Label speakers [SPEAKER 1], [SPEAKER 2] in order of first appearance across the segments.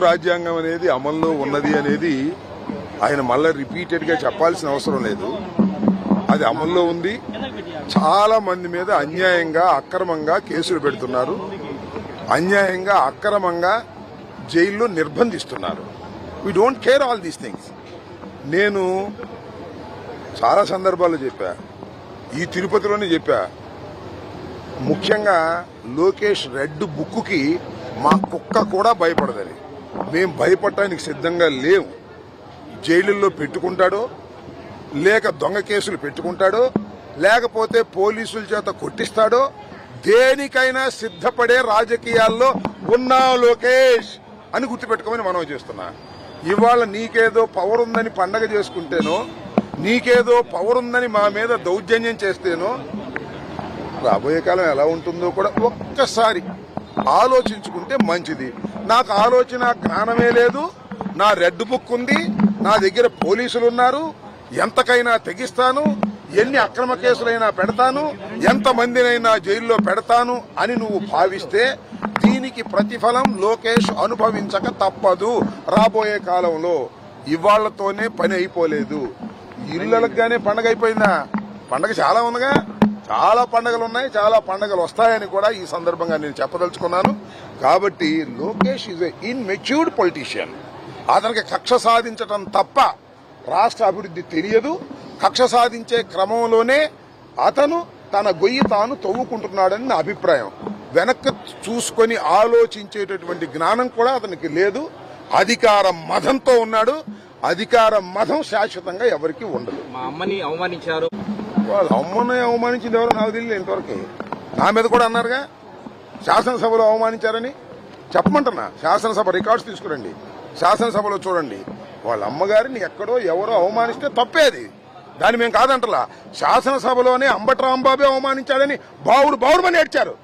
[SPEAKER 1] రాజ్యాంగం అనేది అమల్లో ఉన్నది అనేది ఆయన మళ్ళీ రిపీటెడ్గా చెప్పాల్సిన అవసరం లేదు. అది అమల్లో ఉంది. చాలా మంది మీద అన్యాయంగా అక్రమంగా కేసులు పెడుతున్నారు, అన్యాయంగా అక్రమంగా జైల్లో నిర్బంధిస్తున్నారు. We don't care all these things. నేను చాలా సందర్భాల్లో చెప్పా, ఈ తిరుపతిలోనే చెప్పా, ముఖ్యంగా లోకేష్ రెడ్ బుక్కి మా కుక్క కూడా భయపడదని. మేం భయపడటానికి సిద్ధంగా లేవు. జైలుల్లో పెట్టుకుంటాడో, లేక దొంగ కేసులు పెట్టుకుంటాడో, లేకపోతే పోలీసుల చేత కొట్టిస్తాడో, దేనికైనా సిద్ధపడే రాజకీయాల్లో ఉన్నావు లోకేష్ అని గుర్తుపెట్టుకోమని మనం చేస్తున్నా. ఇవాళ నీకేదో పవర్ ఉందని పండగ చేసుకుంటేనో, నీకేదో పవర్ ఉందని మా మీద దౌర్జన్యం చేస్తేనో రాబోయే కాలం ఎలా ఉంటుందో కూడా ఒక్కసారి ఆలోచించుకుంటే మంచిది. నాకు ఆలోచన జ్ఞానమే లేదు. నా రెడ్ బుక్ ఉంది, నా దగ్గర పోలీసులు ఉన్నారు, ఎంతకైనా తెగిస్తాను, ఎన్ని అక్రమ కేసులైనా పెడతాను, ఎంతమందినైనా జైల్లో పెడతాను అని నువ్వు భావిస్తే దీనికి ప్రతిఫలం లోకేష్ అనుభవించక తప్పదు రాబోయే కాలంలో. ఇవాళ్లతోనే పని అయిపోలేదు. ఇళ్ళకి గానే పండగ అయిపోయిందా? పండగ చాలా ఉందిగా, చాలా పండగలు ఉన్నాయి, చాలా పండగలు వస్తాయని కూడా ఈ సందర్భంగా నేను చెప్పదలుచుకున్నాను. కాబట్టి Lokesh is a immatured politician. అతనికి కక్ష సాధించటం తప్ప రాష్ట్ర అభివృద్ధి తెలియదు. కక్ష సాధించే క్రమంలోనే అతను తన గొయ్యి తాను తవ్వుకుంటున్నాడని నా అభిప్రాయం. వెనక్కి చూసుకొని ఆలోచించేటటువంటి జ్ఞానం కూడా అతనికి లేదు. అధికార మదంతో ఉన్నాడు. అధికార మదం శాశ్వతంగా ఎవరికి ఉండదు.
[SPEAKER 2] మా అమ్మని అవమానించారు.
[SPEAKER 1] వాళ్ళ అమ్మని అవమానించింది ఎవరో నాకు తెలియదు ఇంతవరకు. నా మీద కూడా అన్నారుగా శాసనసభలో అవమానించారని. చెప్పమంటున్నా, శాసనసభ రికార్డ్స్ తీసుకురండి, శాసనసభలో చూడండి. వాళ్ళ అమ్మగారిని ఎక్కడో ఎవరో అవమానిస్తే తప్పేది, దాన్ని మేము కాదంటలా. శాసనసభలోనే అంబటి రాంబాబే అవమానించాడని బావుడు ఏడ్చారు.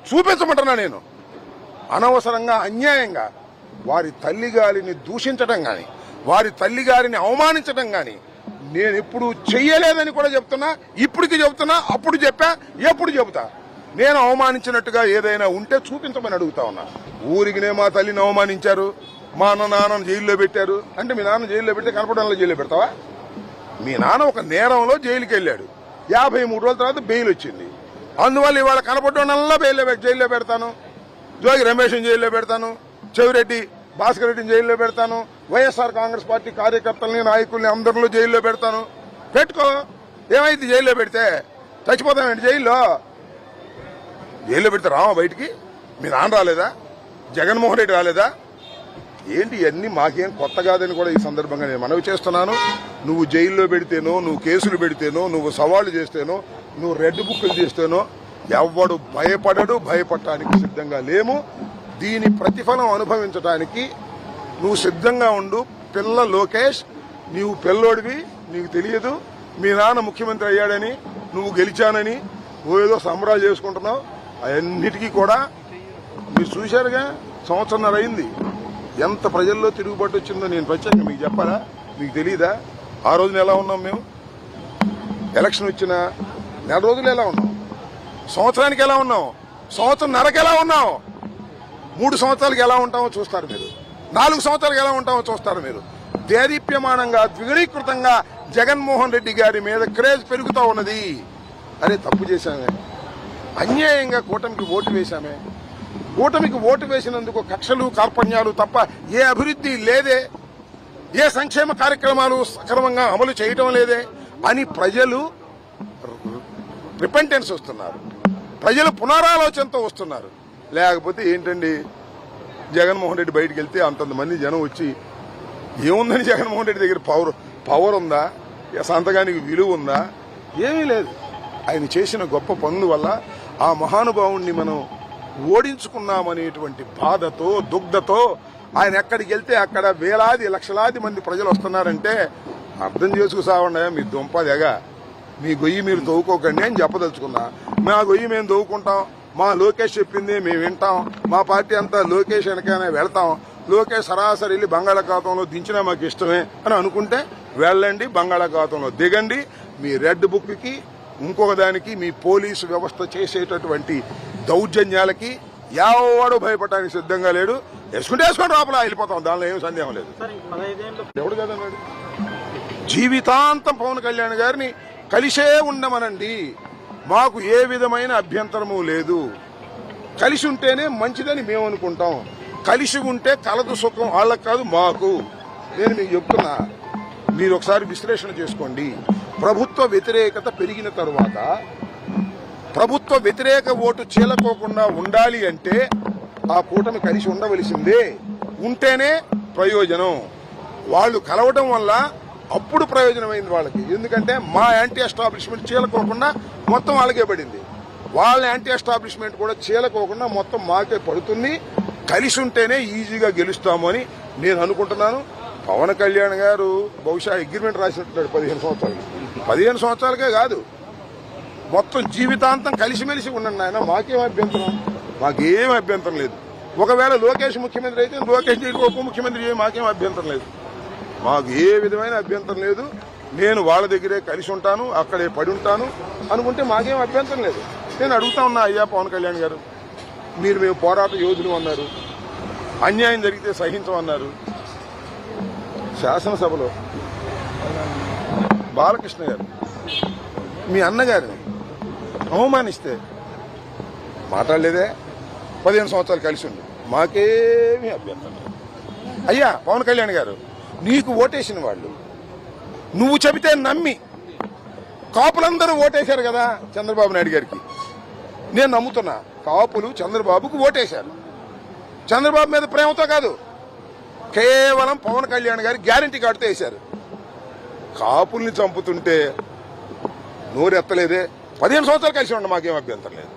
[SPEAKER 1] చూపించమంటున్నా నేను. అనవసరంగా అన్యాయంగా వారి తల్లిగారిని దూషించడం గాని, వారి తల్లిగారిని అవమానించడం గాని నేను ఎప్పుడు చెయ్యలేదని కూడా చెప్తున్నా. ఇప్పటికి చెబుతున్నా, అప్పుడు చెప్పా, ఎప్పుడు చెబుతా. నేను అవమానించినట్టుగా ఏదైనా ఉంటే చూపించమని అడుగుతా ఉన్నా. ఊరికినే మా తల్లిని అవమానించారు, మా నాన్నను జైల్లో పెట్టారు అంటే మీ నాన్న జైల్లో పెట్టి కనపడంలో జైల్లో పెడతావా? మీ నాన్న ఒక నేరంలో జైలుకి వెళ్ళాడు, 53 రోజుల తర్వాత బెయిల్ వచ్చింది. అందువల్ల ఇవాళ కనపడంలో జైల్లో పెడతాను, జోగి రమేష్ని జైల్లో పెడతాను, చెవిరెడ్డి భాస్కర్ రెడ్డిని జైల్లో పెడతాను, వైఎస్ఆర్ కాంగ్రెస్ పార్టీ కార్యకర్తల్ని నాయకుల్ని అందరిలో జైల్లో పెడతాను. పెట్టుకో, ఏమైంది? జైల్లో పెడితే చచ్చిపోతామేంటి? జైల్లో పెడితే రామా బయటికి? మీ నాన్న రాలేదా? జగన్మోహన్ రెడ్డి రాలేదా? ఏంటి ఇవన్నీ మాకేం కొత్త కాదని కూడా ఈ సందర్భంగా నేను మనవి చేస్తున్నాను. నువ్వు జైల్లో పెడితేనో, నువ్వు కేసులు పెడితేనో, నువ్వు సవాళ్లు చేస్తేనో, నువ్వు రెడ్ బుక్లు చేస్తేనో ఎవడు భయపడడు. భయపడటానికి సిద్ధంగా లేము. దీని ప్రతిఫలం అనుభవించడానికి నువ్వు సిద్ధంగా ఉండు. పిల్ల లోకేష్, నీవు పిల్లోడివి, నీకు తెలియదు. మీ నాన్న ముఖ్యమంత్రి అయ్యాడని, నువ్వు గెలిచానని ఏదో సంబరాలు చేసుకుంటున్నావు. అవన్నిటికీ కూడా మీరు చూశారుగా, సంవత్సరంన్నర అయింది. ఎంత ప్రజల్లో తిరుగుబాటు వచ్చిందో నేను ప్రత్యేకంగా మీకు చెప్పాలా? మీకు తెలియదా? ఆ రోజున ఎలా ఉన్నాం మేము? ఎలక్షన్ వచ్చిన నెల రోజులు ఎలా ఉన్నాం? సంవత్సరానికి ఎలా ఉన్నాం? సంవత్సరంన్నరకి ఎలా ఉన్నాం? 3 సంవత్సరాలకి ఎలా ఉంటామో చూస్తారు మీరు. 4 సంవత్సరాలకు ఎలా ఉంటామో చూస్తారు మీరు. దేదీప్యమానంగా ద్విగుణీకృతంగా జగన్మోహన్ రెడ్డి గారి మీద క్రేజ్ పెరుగుతూ ఉన్నది. అరే తప్పు చేశామే, అన్యాయంగా కూటమికి ఓటు వేశామే, కూటమికి ఓటు వేసినందుకు కక్షలు కార్పణ్యాలు తప్ప ఏ అభివృద్ధి లేదే, ఏ సంక్షేమ కార్యక్రమాలు సక్రమంగా అమలు చేయటం లేదే అని ప్రజలు రిపెంటెన్స్ వస్తున్నారు. ప్రజలు పునరాలోచనతో వస్తున్నారు. లేకపోతే ఏంటండి, జగన్మోహన్ రెడ్డి బయటికి వెళ్తే అంతంతమంది జనం వచ్చి ఏముందని జగన్మోహన్ రెడ్డి దగ్గర పవర్ ఉందా? సంతకానికి విలువ ఉందా? ఏమీ లేదు. ఆయన చేసిన గొప్ప పనుల వల్ల ఆ మహానుభావుణ్ణి మనం ఓడించుకున్నామనేటువంటి బాధతో, దుగ్ధతో ఆయన ఎక్కడికి వెళ్తే అక్కడ వేలాది లక్షలాది మంది ప్రజలు వస్తున్నారంటే అర్థం చేసుకు సావండి. మీ దుంపదెగా, మీ గొయ్యి మీరు తవ్వుకోకండి అని చెప్పదలుచుకున్నా. మా గొయ్యి మేము తవ్వుకుంటాం, మా లోకేష్ చెప్పింది మేము వింటాం, మా పార్టీ అంతా లోకేష్ వెనకనే వెళ్తాం, లోకేష్ సరాసరి వెళ్ళి బంగాళాఖాతంలో దించినా మాకు ఇష్టమే అని అనుకుంటే వెళ్ళండి, బంగాళాఖాతంలో దిగండి. మీ రెడ్ బుక్కి, ఇంకొక దానికి, మీ పోలీసు వ్యవస్థ చేసేటటువంటి దౌర్జన్యాలకి, ఎవడు భయపడడానికి సిద్ధంగా లేడు. వేసుకుంటే వేసుకొని లోపల వెళ్ళిపోతాం, దానిలో ఏం సందేహం లేదు. ఎవడు కదన్నాడు? జీవితాంతం పవన్ కళ్యాణ్ గారిని కలిసే ఉండమనండి, మాకు ఏ విధమైన అభ్యంతరము లేదు. కలిసి ఉంటేనే మంచిదని మేము అనుకుంటాం. కలిసి ఉంటే కలదు సుఖం వాళ్ళకు కాదు మాకు. నేను మీకు చెప్తున్నా, మీరు ఒకసారి విశ్లేషణ చేసుకోండి. ప్రభుత్వ వ్యతిరేకత పెరిగిన తరువాత ప్రభుత్వ వ్యతిరేక ఓటు చీలకోకుండా ఉండాలి అంటే ఆ కూటమి కలిసి ఉండవలసిందే. ఉంటేనే ప్రయోజనం. వాళ్ళు కలవడం వల్ల అప్పుడు ప్రయోజనమైంది వాళ్ళకి. ఎందుకంటే మా యాంటీ ఎస్టాబ్లిష్మెంట్ చీలకోకుండా మొత్తం వాళ్ళకే పడింది, వాళ్ళ యాంటీ ఎస్టాబ్లిష్మెంట్ కూడా చీలకోకుండా మొత్తం మాకే పడుతుంది. కలిసి ఉంటేనే ఈజీగా గెలుస్తాము అని నేను అనుకుంటున్నాను. పవన్ కళ్యాణ్ గారు బహుశా అగ్రిమెంట్ రాసినట్టున్నాడు 15 సంవత్సరాలు. 15 సంవత్సరాలకే కాదు, మొత్తం జీవితాంతం కలిసిమెలిసి ఉండండి ఆయన, మాకేం అభ్యంతరం, మాకేం అభ్యంతరం లేదు. ఒకవేళ లోకేష్ ముఖ్యమంత్రి అయితే లోకేష్ ఉప ముఖ్యమంత్రి మాకేం అభ్యంతరం లేదు, మాకు ఏ విధమైన అభ్యంతరం లేదు. నేను వాళ్ళ దగ్గరే కలిసి ఉంటాను, అక్కడే పడి ఉంటాను అనుకుంటే మాకేం అభ్యంతరం లేదు. నేను అడుగుతా ఉన్నా, అయ్యా పవన్ కళ్యాణ్ గారు, మేము పోరాట యోధులు అన్నారు, అన్యాయం జరిగితే సహించమన్నారు. శాసనసభలో బాలకృష్ణ గారు మీ అన్నగారిని అవమానిస్తే మాట్లాడలేదే. 15 సంవత్సరాలు కలిసి ఉండి మాకేమీ అభ్యంతరం లేదు. అయ్యా పవన్ కళ్యాణ్ గారు, నీకు ఓటేసిన వాళ్ళు నువ్వు చెబితే నమ్మి కాపులందరూ ఓటేశారు కదా చంద్రబాబు నాయుడు గారికి. నేను నమ్ముతున్నా, కాపులు చంద్రబాబుకు ఓటేశారు. చంద్రబాబు మీద ప్రేమతో కాదు, కేవలం పవన్ కళ్యాణ్ గారి గ్యారంటీ కార్డుతో వేశారు. కాపుల్ని చంపుతుంటే నోరెత్తలేదే. 15 సంవత్సరాలు కలిసి ఉండ మాకేం అభ్యంతరం లేదు.